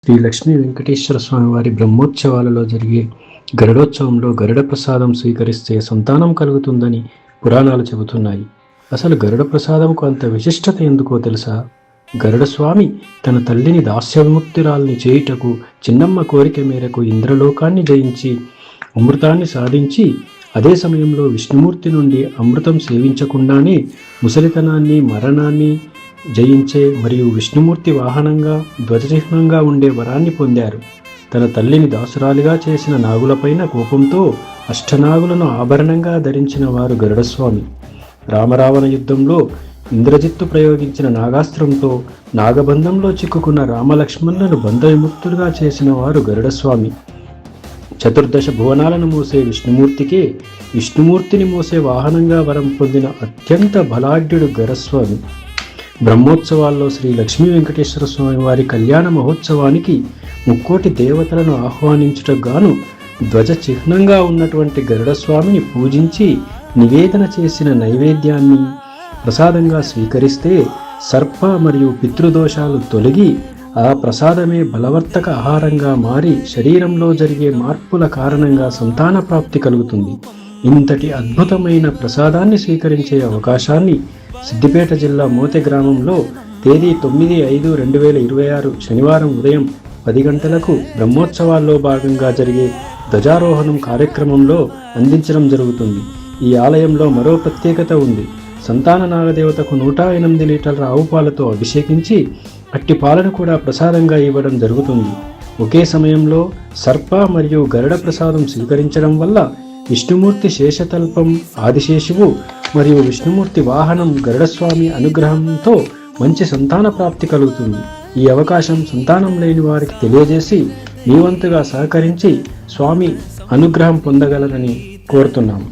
శ్రీ లక్ష్మీ వెంకటేశ్వర స్వామి వారి బ్రహ్మోత్సవాలలో జరిగే గరుడోత్సవంలో గరుడ ప్రసాదం స్వీకరిస్తే సంతానం కలుగుతుందని పురాణాలు చెబుతున్నాయి. అసలు గరుడ ప్రసాదంకు అంత విశిష్టత ఎందుకో తెలుసా? గరుడ స్వామి తన తల్లిని దాస్యవిముక్తురాల్ని చేయుటకు చిన్నమ్మ కోరిక మేరకు ఇంద్రలోకాన్ని జయించి అమృతాన్ని సాధించి అదే సమయంలో విష్ణుమూర్తి నుండి అమృతం సేవించకుండానే ముసలితనాన్ని మరణాన్ని జయించే మరియు విష్ణుమూర్తి వాహనంగా ధ్వజచిహ్నంగా ఉండే వరాన్ని పొందారు. తన తల్లిని దాసురాలిగా చేసిన నాగులపైన కోపంతో అష్టనాగులను ఆభరణంగా ధరించిన వారు గరుడస్వామి. రామరావణ యుద్ధంలో ఇంద్రజిత్తు ప్రయోగించిన నాగాస్త్రంతో నాగబంధంలో చిక్కుకున్న రామలక్ష్మణులను బంధవిముక్తులుగా చేసిన వారు గరుడస్వామి. చతుర్దశ భువనాలను మోసే విష్ణుమూర్తికే విష్ణుమూర్తిని మోసే వాహనంగా వరం పొందిన అత్యంత బలాఢ్యుడు గరుడస్వామి. బ్రహ్మోత్సవాల్లో శ్రీ లక్ష్మీ వెంకటేశ్వర స్వామి వారి కళ్యాణ మహోత్సవానికి ముక్కోటి దేవతలను ఆహ్వానించుటకు గాను ధ్వజ చిహ్నంగా ఉన్నటువంటి గరుడస్వామిని పూజించి నివేదన చేసిన నైవేద్యాన్ని ప్రసాదంగా స్వీకరిస్తే సర్ప మరియు పితృదోషాలు తొలగి ఆ ప్రసాదమే బలవర్తక ఆహారంగా మారి శరీరంలో జరిగే మార్పుల కారణంగా సంతాన ప్రాప్తి కలుగుతుంది. ఇంతటి అద్భుతమైన ప్రసాదాన్ని స్వీకరించే అవకాశాన్ని సిద్దిపేట జిల్లా మోతె గ్రామంలో తేదీ 9/5/2026 శనివారం ఉదయం 10 గంటలకు బ్రహ్మోత్సవాల్లో భాగంగా జరిగే ధ్వజారోహణం కార్యక్రమంలో అందించడం జరుగుతుంది. ఈ ఆలయంలో మరో ప్రత్యేకత ఉంది. సంతాన నాగదేవతకు 108 లీటర్ల ఆవు పాలతో అభిషేకించి అట్టి పాలను కూడా ప్రసాదంగా ఇవ్వడం జరుగుతుంది. ఒకే సమయంలో సర్ప మరియు గరుడ ప్రసాదం స్వీకరించడం వల్ల విష్ణుమూర్తి శేషతల్పం ఆదిశేషువు మరియు విష్ణుమూర్తి వాహనం గరుడస్వామి అనుగ్రహంతో మంచి సంతాన ప్రాప్తి కలుగుతుంది. ఈ అవకాశం సంతానం లేని వారికి తెలియజేసి మీ వంతుగా సహకరించి స్వామి అనుగ్రహం పొందగలరని కోరుతున్నాము.